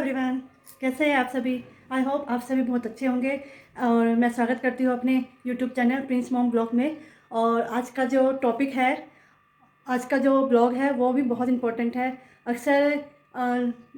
Everyone, कैसे हैं आप सभी। आई होप आप सभी बहुत अच्छे होंगे और मैं स्वागत करती हूँ अपने YouTube channel Prince mom blog में। और आज का जो टॉपिक है, आज का जो ब्लॉग है वो भी बहुत इम्पोर्टेंट है। अक्सर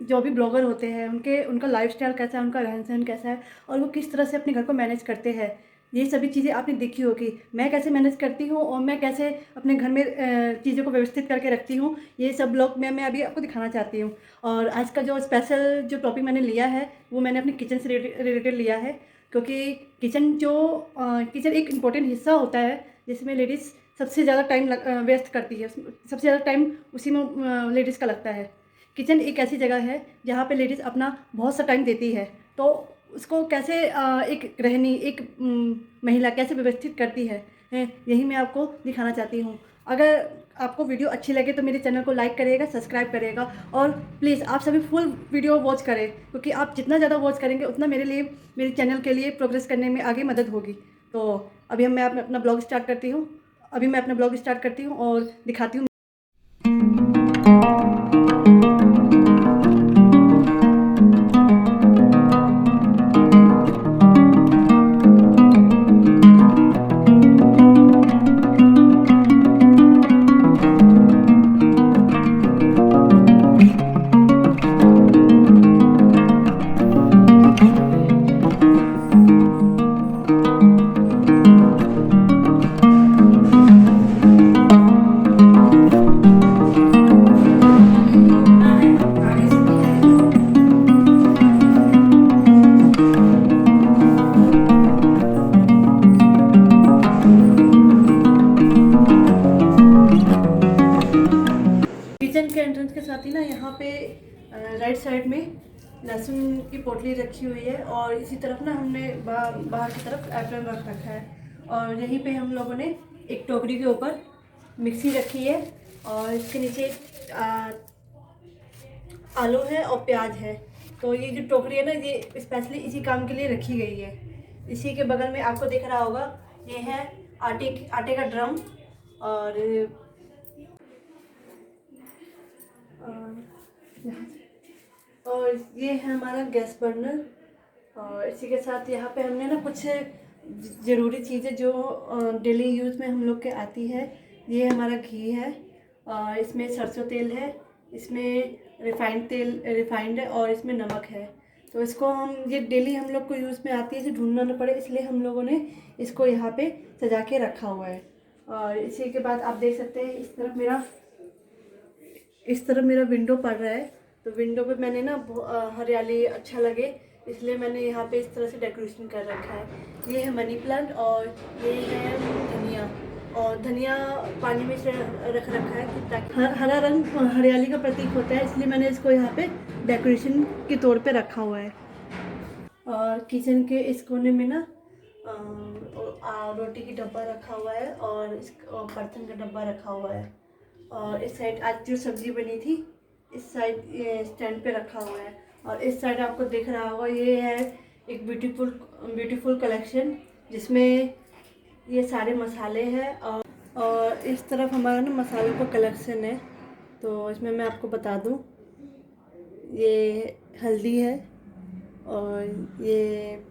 जो भी ब्लॉगर होते हैं उनका लाइफस्टाइल कैसा है, उनका रहन सहन कैसा है और वो किस तरह से अपने घर को मैनेज करते हैं, ये सभी चीज़ें आपने देखी होगी। मैं कैसे मैनेज करती हूँ और मैं कैसे अपने घर में चीज़ों को व्यवस्थित करके रखती हूँ, ये सब ब्लॉग में मैं अभी आपको दिखाना चाहती हूँ। और आज का जो स्पेशल जो टॉपिक मैंने लिया है वो मैंने अपनी किचन से रिलेटेड लिया है, क्योंकि किचन एक इम्पॉर्टेंट हिस्सा होता है जिसमें लेडीज़ सबसे ज़्यादा टाइम वेस्ट करती है, सबसे ज़्यादा टाइम उसी में लेडीज़ का लगता है। किचन एक ऐसी जगह है जहाँ पे लेडीज़ अपना बहुत सा टाइम देती है, तो उसको कैसे एक गृहिणी, एक महिला कैसे व्यवस्थित करती है, यही मैं आपको दिखाना चाहती हूँ। अगर आपको वीडियो अच्छी लगे तो मेरे चैनल को लाइक करिएगा, सब्सक्राइब करिएगा और प्लीज़ आप सभी फुल वीडियो वॉच करें, क्योंकि आप जितना ज़्यादा वॉच करेंगे उतना मेरे लिए, मेरे चैनल के लिए प्रोग्रेस करने में आगे मदद होगी। तो अभी मैं अपना ब्लॉग स्टार्ट करती हूँ। अभी मैं अपना ब्लॉग स्टार्ट करती हूँ और दिखाती हूँ। किचन के एंट्रेंस के साथ ही ना यहाँ पे राइट साइड में लहसुन की पोटली रखी हुई है और इसी तरफ ना हमने बाहर की तरफ एप्रन रख रखा है। और यहीं पे हम लोगों ने एक टोकरी के ऊपर मिक्सी रखी है और इसके नीचे आलू है और प्याज है। तो ये जो टोकरी है ना, ये स्पेशली इसी काम के लिए रखी गई है। इसी के बगल में आपको दिख रहा होगा, ये है आटे का ड्रम। और और ये है हमारा गैस बर्नर। और इसी के साथ यहाँ पे हमने ना कुछ ज़रूरी चीज़ें जो डेली यूज़ में हम लोग के आती है। ये हमारा घी है और इसमें सरसों तेल है, इसमें रिफाइंड है और इसमें नमक है। तो इसको ये डेली हम लोग को यूज़ में आती है, इसे ढूंढना ना पड़े, इसलिए हम लोगों ने इसको यहाँ पे सजा के रखा हुआ है। और इसी के बाद आप देख सकते हैं इस तरफ मेरा विंडो पड़ रहा है। तो विंडो पे मैंने ना हरियाली अच्छा लगे इसलिए मैंने यहाँ पे इस तरह से डेकोरेशन कर रखा है। ये है मनी प्लांट और ये है धनिया। और धनिया पानी में से रख रखा है ताकि हरा रंग हरियाली का प्रतीक होता है, इसलिए मैंने इसको यहाँ पे डेकोरेशन के तौर पे रखा हुआ है। और किचन के इस कोने में ना रोटी की डब्बा रखा हुआ है और बर्तन का डब्बा रखा हुआ है। और इस साइड आज जो सब्जी बनी थी इस साइड स्टैंड पे रखा हुआ है। और इस साइड आपको दिख रहा होगा, ये है एक ब्यूटीफुल कलेक्शन जिसमें ये सारे मसाले हैं। और इस तरफ हमारा ना मसालों का कलेक्शन है। तो इसमें मैं आपको बता दूं, ये हल्दी है और ये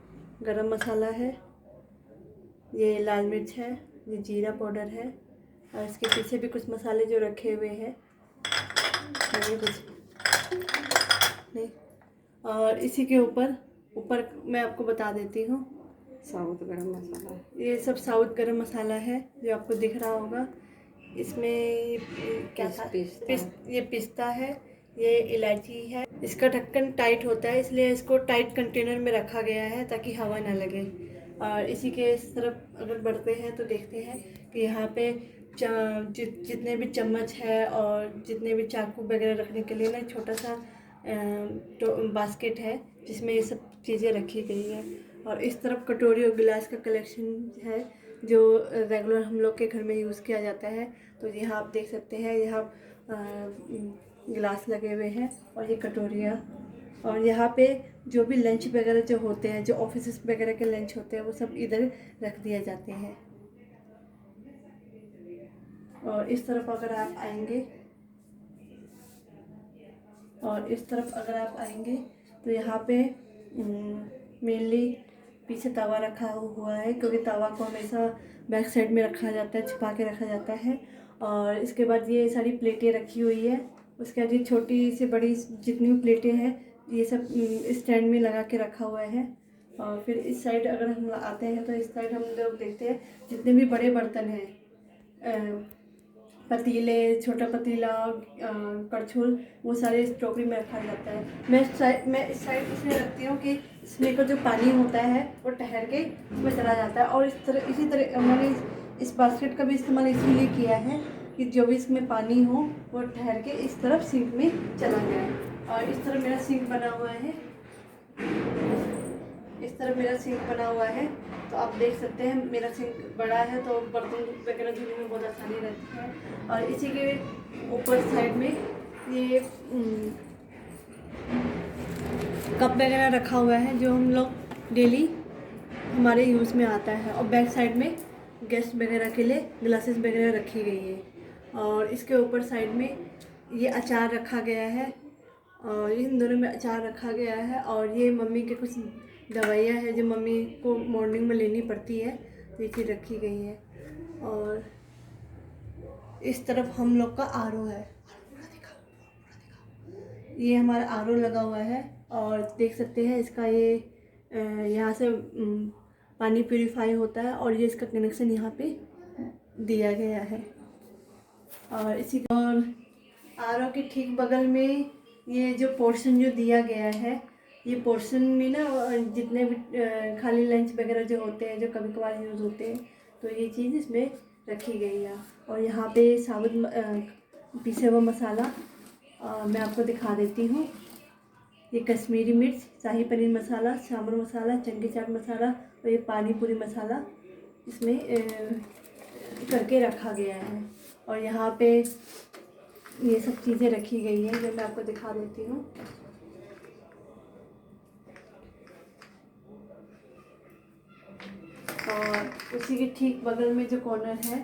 गरम मसाला है, ये लाल मिर्च है, ये जीरा पाउडर है और इसके पीछे भी कुछ मसाले जो रखे हुए हैं, ये कुछ नहीं। और इसी के ऊपर मैं आपको बता देती हूँ, साउथ गरम मसाला, ये सब साउथ गरम मसाला है जो आपको दिख रहा होगा। इसमें क्या था, ये पिस्ता है, ये इलायची है। इसका ढक्कन टाइट होता है इसलिए इसको टाइट कंटेनर में रखा गया है ताकि हवा ना लगे। और इसी के इस तरफ अगर बढ़ते हैं तो देखते हैं कि यहाँ पे जितने भी चम्मच है और जितने भी चाकू वगैरह रखने के लिए ना छोटा सा बास्केट है जिसमें ये सब चीज़ें रखी गई है। और इस तरफ कटोरी और गिलास का कलेक्शन है जो रेगुलर हम लोग के घर में यूज़ किया जाता है। तो यहाँ आप देख सकते हैं, यहाँ गिलास लगे हुए हैं और ये कटोरियाँ। और यहाँ पे जो भी लंच वगैरह जो होते हैं, जो ऑफिस वगैरह के लंच होते हैं, वो सब इधर रख दिए जाते हैं। और इस तरफ अगर आप आएंगे तो यहाँ पे मेनली पीछे तवा रखा हुआ है, क्योंकि तवा को हमेशा बैक साइड में रखा जाता है, छुपा के रखा जाता है। और इसके बाद ये सारी प्लेटें रखी हुई है। उसके बाद ये छोटी से बड़ी जितनी भी प्लेटें हैं ये सब स्टैंड में लगा के रखा हुआ है। और फिर इस साइड अगर हम आते हैं तो इस साइड हम लोग देखते हैं जितने भी बड़े बर्तन हैं, पतीले, छोटा पतीला, कड़छुल, वो सारे इस टोकरी में रखा जाता है। मैं इस साइड इसलिए रखती हूँ कि इसमें का जो पानी होता है वो ठहर के इसमें चला जाता है। और इसी तरह मैंने इस बास्केट का भी इस्तेमाल इसीलिए किया है कि जो भी इसमें पानी हो वो ठहर के इस तरफ सिंक में चला जाए। और इस तरफ मेरा सिंक बना हुआ है, इस तरफ मेरा सिंक बना हुआ है। तो आप देख सकते हैं मेरा सिंक बड़ा है तो बर्तन वगैरह धोने में बहुत आसानी रहती है। और इसी के ऊपर साइड में ये कप वगैरह रखा हुआ है जो हम लोग डेली हमारे यूज़ में आता है। और बैक साइड में गेस्ट वगैरह के लिए ग्लासेस वगैरह रखी गई है। और इसके ऊपर साइड में ये अचार रखा गया है, और इन दोनों में अचार रखा गया है। और ये मम्मी के कुछ दवाइयाँ हैं जो मम्मी को मॉर्निंग में लेनी पड़ती है, तो ये चीज़ रखी गई है। और इस तरफ हम लोग का आरओ है, ये हमारा आरओ लगा हुआ है। और देख सकते हैं इसका ये यहाँ से पानी प्यूरिफाई होता है, और ये इसका कनेक्शन यहाँ पे दिया गया है। और इसी और आरओ के ठीक बगल में ये जो पोर्शन जो दिया गया है, ये पोर्शन में ना जितने भी खाली लंच वगैरह जो होते हैं जो कभी कभार यूज़ होते हैं, तो ये चीज़ इसमें रखी गई है। और यहाँ पे साबुत पिसे हुआ मसाला मैं आपको दिखा देती हूँ। ये कश्मीरी मिर्च, शाही पनीर मसाला, सांभर मसाला, चंगी चाट मसाला और ये पानी पूरी मसाला इसमें करके रखा गया है। और यहाँ पे ये सब चीज़ें रखी गई हैं जो मैं आपको दिखा देती हूँ। और उसी के ठीक बगल में जो कॉर्नर है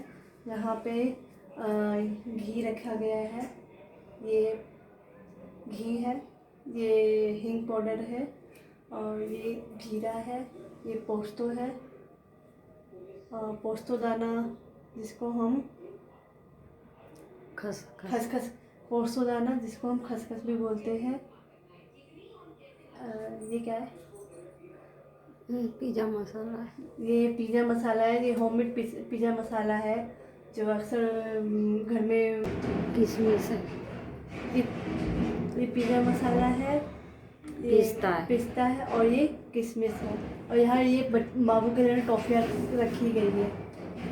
यहाँ पे घी रखा गया है। ये घी है, ये हिंग पाउडर है, और ये जीरा है, ये पोस्तो है, पोस्तो दाना जिसको हम खसखस पोस्तो दाना जिसको हम खसखस भी बोलते हैं। ये क्या है? पिज़्ज़ा मसाला है। ये पिज़्ज़ा मसाला है, ये होममेड पिज़्ज़ा मसाला है जो अक्सर घर में किशमिश है, ये पिज़्ज़ा मसाला है, ये पिस्ता है और ये किशमिश है। और यहाँ ये बाबू के लिए टॉफ़ियाँ रखी गई है।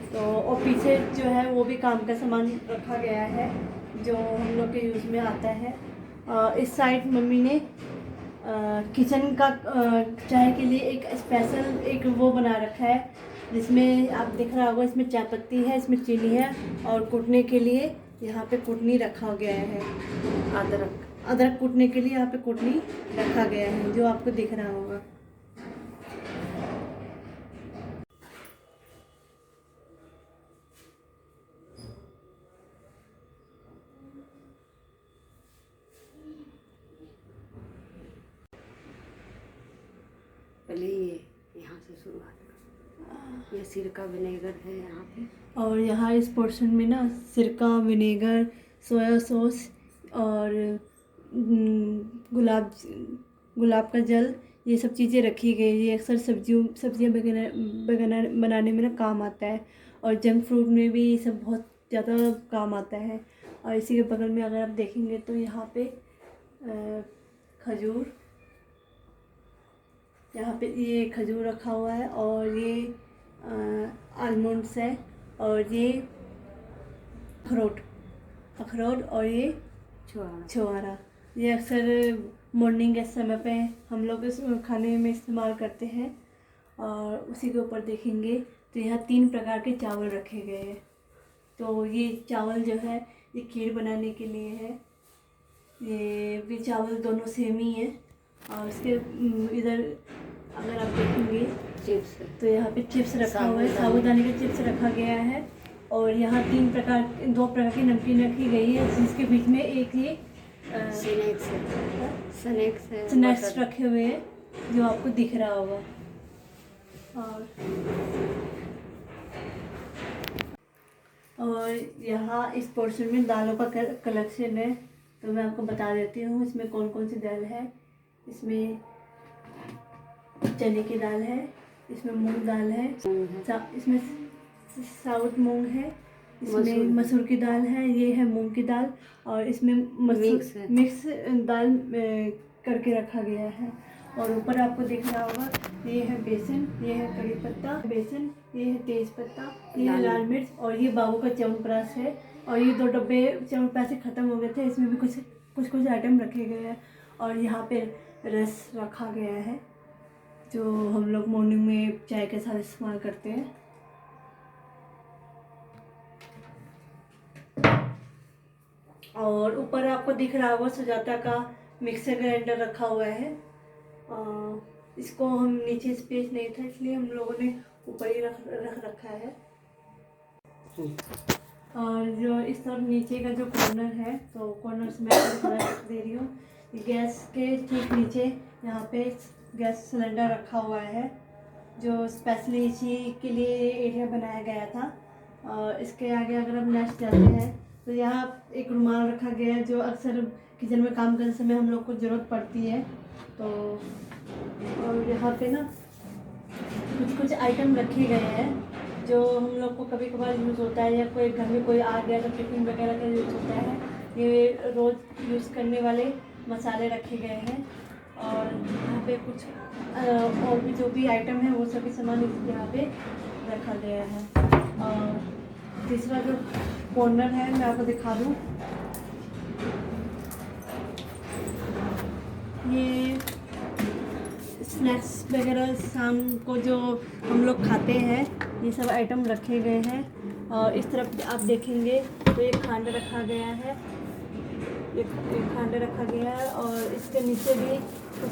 तो और पीछे जो है वो भी काम का सामान रखा गया है जो हम लोग के यूज़ में आता है। इस साइड मम्मी ने किचन का चाय के लिए एक स्पेशल एक वो बना रखा है, जिसमें आप दिख रहा होगा इसमें चाय पत्ती है, इसमें चीनी है, और कूटने के लिए यहाँ पे कुटनी रखा गया है। अदरक कूटने के लिए यहाँ पे कुटनी रखा गया है जो आपको दिख रहा होगा। पहले ये यहाँ से शुरुआत कर। ये सिरका विनेगर है यहाँ पे, और यहाँ इस पोर्शन में ना सिरका, विनेगर, सोया सॉस और गुलाब का जल, ये सब चीज़ें रखी गई। ये अक्सर सब्जियाँ वगैरह बनाने में ना काम आता है, और जंक फ्रूट में भी ये सब बहुत ज़्यादा काम आता है। और इसी के बगल में अगर आप देखेंगे तो यहाँ पे खजूर, यहाँ पे ये खजूर रखा हुआ है, और ये आलमंड्स है, और ये अखरोट और ये छुआरा। ये अक्सर मॉर्निंग के समय पे हम लोग इस खाने में इस्तेमाल करते हैं। और उसी के ऊपर देखेंगे तो यहाँ 3 प्रकार के चावल रखे गए हैं। तो ये चावल जो है ये खीर बनाने के लिए है। ये भी चावल दोनों सेम ही है। और इसके इधर अगर आप देखेंगे चिप्स तो यहाँ पे चिप्स रखा हुआ है, साबूदाने के चिप्स रखा गया है। और यहाँ 2 प्रकार की नमकीन रखी गई है, जिसके बीच में एक ये स्नैक्स है, स्नैक्स है, स्नैक्स बटर। रखे हुए हैं जो आपको दिख रहा होगा। और यहाँ इस पोर्शन में दालों का कलेक्शन है, तो मैं आपको बता देती हूँ इसमें कौन कौन सी दाल है। इसमें चने की दाल है, इसमें मूंग दाल है, इसमें साउथ मूंग है, इसमें मसूर की दाल है, ये है मूंग की दाल, और इसमें मिक्स दाल करके रखा गया है। और ऊपर आपको दिख रहा होगा ये है बेसन, ये है कड़ी पत्ता, बेसन, ये है तेज पत्ता, ये है लाल मिर्च, और ये बाबू का च्यवनप्राश है। और ये 2 डब्बे च्यवनप्राश खत्म हो गए थे, इसमें भी कुछ आइटम रखे गए हैं। और यहाँ पे रस रखा गया है जो हम लोग मॉर्निंग में चाय के साथ इस्तेमाल करते हैं। और ऊपर आपको दिख रहा होगा सुजाता का मिक्सर ग्राइंडर रखा हुआ है। इसको हम नीचे स्पेस नहीं था इसलिए हम लोगों ने ऊपर ही रख रखा है। और जो इस तरफ नीचे का जो कॉर्नर है, तो कॉर्नर से मैं रख दे रही हूँ। गैस के ठीक नीचे यहाँ पे गैस सिलेंडर रखा हुआ है जो स्पेशली इसी के लिए एरिया बनाया गया था। और इसके आगे अगर हम नेक्स्ट जाते हैं तो यहाँ एक रुमाल रखा गया है जो अक्सर किचन में काम करने समय हम लोग को ज़रूरत पड़ती है। तो और यहाँ पे ना कुछ आइटम रखे गए हैं जो हम लोग को कभी कभार यूज़ होता है, या कोई घर में कोई आ गया तो टिफिन वगैरह का यूज़ होता है। ये रोज़ यूज़ करने वाले मसाले रखे गए हैं। और यहाँ पे कुछ और भी जो भी आइटम है वो सभी सामान यहाँ पे रखा गया है। और तीसरा जो कॉर्नर है मैं आपको दिखा दूँ, ये स्नैक्स वगैरह शाम को जो हम लोग खाते हैं ये सब आइटम रखे गए हैं। और इस तरफ आप देखेंगे तो एक खांड रखा गया है, एक खांड रखा गया है। और इसके नीचे भी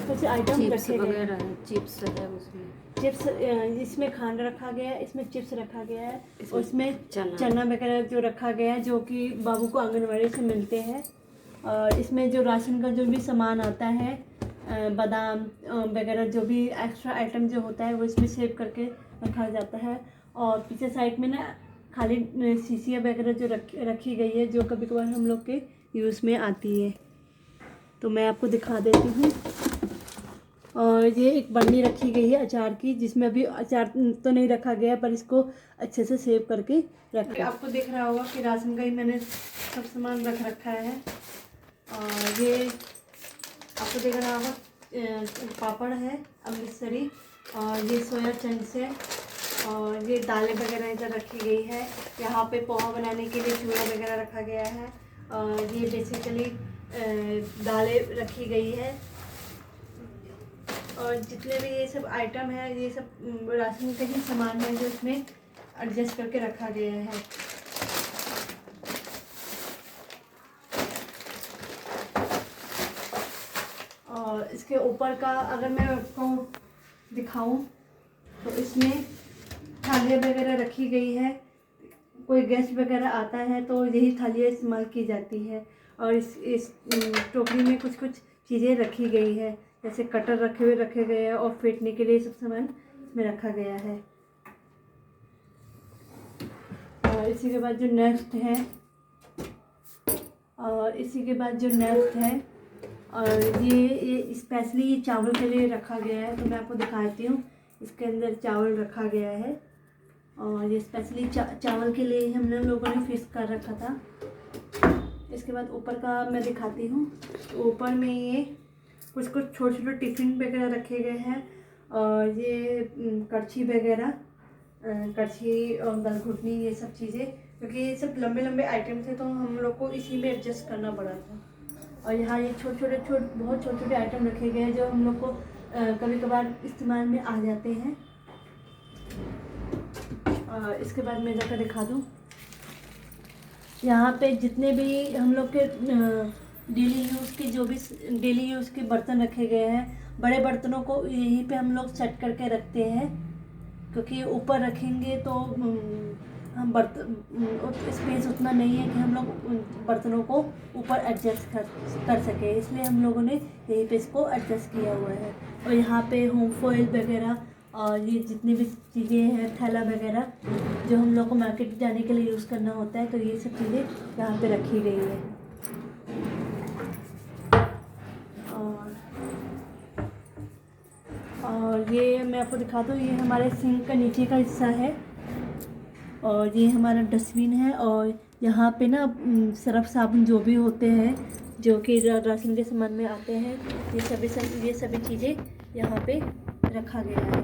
कुछ आइटम रखे गए हैं। चिप्स है उसमें, चिप्स इसमें खांड रखा गया है, इसमें चिप्स रखा गया है, और इसमें चना वगैरह जो रखा गया है जो कि बाबू को आंगनवाड़ी से मिलते हैं। और इसमें जो राशन का जो भी सामान आता है, बादाम वगैरह जो भी एक्स्ट्रा आइटम जो होता है वो इसमें सेव करके रखा जाता है। और पीछे साइड में ना खाली शीशियाँ वगैरह जो रखी गई है जो कभी कभार हम लोग के यूज़ में आती है, तो मैं आपको दिखा देती हूँ। और ये एक बन्नी रखी गई है अचार की, जिसमें अभी अचार तो नहीं रखा गया पर इसको अच्छे से सेव करके रख। आपको दिख रहा होगा कि राशन का ही मैंने सब सामान रख रखा है। और ये आपको दिख रहा होगा पापड़ है अमृतसरी, और ये सोया चंक्स है, और ये दालें वगैरह इधर रखी गई है। यहाँ पे पोहा बनाने के लिए चूड़ा वगैरह रखा गया है। और ये बेसिकली दालें रखी गई है। और जितने भी ये सब आइटम है ये सब राशन के ही सामान है जो इसमें एडजस्ट करके रखा गया है। और इसके ऊपर का अगर मैं आपको दिखाऊं तो इसमें थालियाँ वगैरह रखी गई है। कोई गेस्ट वगैरह आता है तो यही थालियाँ इस्तेमाल की जाती है। और इस टोकरी में कुछ चीज़ें रखी गई है, जैसे कटर रखे गए हैं, और फेंटने के लिए सब सामान इसमें रखा गया है। और इसी के बाद जो नेक्स्ट है, और ये स्पेशली चावल के लिए रखा गया है, तो मैं आपको दिखाती हूँ। इसके अंदर चावल रखा गया है, और ये स्पेशली चावल के लिए हमने लोगों ने फिक्स कर रखा था। इसके बाद ऊपर का मैं दिखाती हूँ। तो ऊपर में ये कुछ छोटे टिफ़िन वगैरह रखे गए हैं, और ये कड़छी वगैरह, कड़छी और दाल-घुटनी, ये सब चीज़ें, क्योंकि ये सब लंबे आइटम थे तो हम लोग को इसी में एडजस्ट करना पड़ा था। और यहाँ ये बहुत छोटे आइटम रखे गए हैं जो हम लोग को कभी कभार इस्तेमाल में आ जाते हैं। और इसके बाद मैं जाकर दिखा दूँ, यहाँ पे जितने भी हम लोग के डेली यूज़ के बर्तन रखे गए हैं। बड़े बर्तनों को यहीं पे हम लोग सेट करके रखते हैं, क्योंकि ऊपर रखेंगे तो हम स्पेस उतना नहीं है कि हम लोग उन बर्तनों को ऊपर एडजस्ट कर सके, इसलिए हम लोगों ने यहीं पे इसको एडजस्ट किया हुआ है। और यहाँ पे होम फॉइल वगैरह और ये जितनी भी चीज़ें हैं, थैला वगैरह जो हम लोग को मार्केट जाने के लिए यूज़ करना होता है, तो ये सब चीज़ें यहाँ पे रखी गई है। और ये मैं आपको दिखा दूँ, ये हमारे सिंक का नीचे का हिस्सा है और ये हमारा डस्टबिन है। और यहाँ पे ना सर्फ साबुन जो भी होते हैं जो कि राशन के सामान में आते हैं, ये सभी चीज़ें यहाँ पे रखा गया है।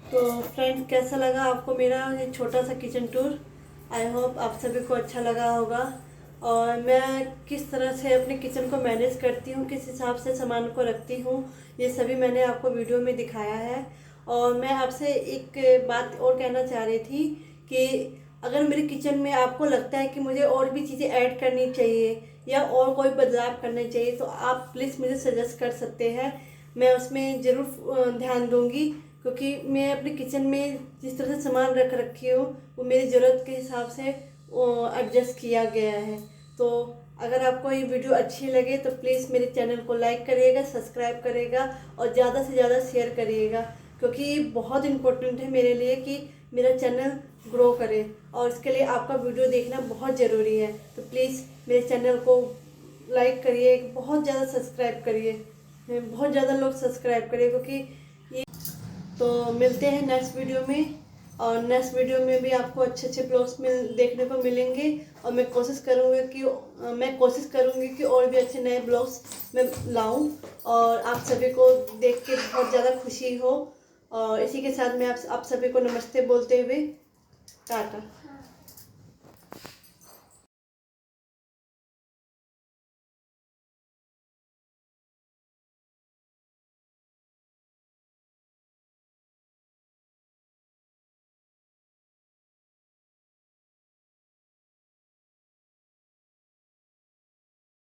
तो फ्रेंड, कैसा लगा आपको मेरा ये छोटा सा किचन टूर? आई होप आप सभी को अच्छा लगा होगा। और मैं किस तरह से अपने किचन को मैनेज करती हूँ, किस हिसाब से सामान को रखती हूँ, ये सभी मैंने आपको वीडियो में दिखाया है। और मैं आपसे एक बात और कहना चाह रही थी कि अगर मेरे किचन में आपको लगता है कि मुझे और भी चीज़ें ऐड करनी चाहिए या और कोई बदलाव करने चाहिए, तो आप प्लीज़ मुझे सजेस्ट कर सकते हैं। मैं उसमें ज़रूर ध्यान दूँगी, क्योंकि मैं अपने किचन में जिस तरह से सामान रख रखी हूँ वो मेरी ज़रूरत के हिसाब से एडजस्ट किया गया है। तो अगर आपको ये वीडियो अच्छी लगे तो प्लीज़ मेरे चैनल को लाइक करिएगा, सब्सक्राइब करिएगा और ज़्यादा से ज़्यादा शेयर करिएगा, क्योंकि ये बहुत इम्पोर्टेंट है मेरे लिए कि मेरा चैनल ग्रो करे और इसके लिए आपका वीडियो देखना बहुत ज़रूरी है। तो प्लीज़ मेरे चैनल को लाइक करिए, बहुत ज़्यादा सब्सक्राइब करिए, बहुत ज़्यादा लोग सब्सक्राइब करिए, क्योंकि ये तो मिलते हैं नेक्स्ट वीडियो में। और नेक्स्ट वीडियो में भी आपको अच्छे अच्छे ब्लॉग्स देखने को मिलेंगे और मैं कोशिश करूँगी कि और भी अच्छे नए ब्लॉग्स मैं लाऊं और आप सभी को देख के बहुत ज़्यादा खुशी हो। और इसी के साथ मैं आप सभी को नमस्ते बोलते हुए टाटा।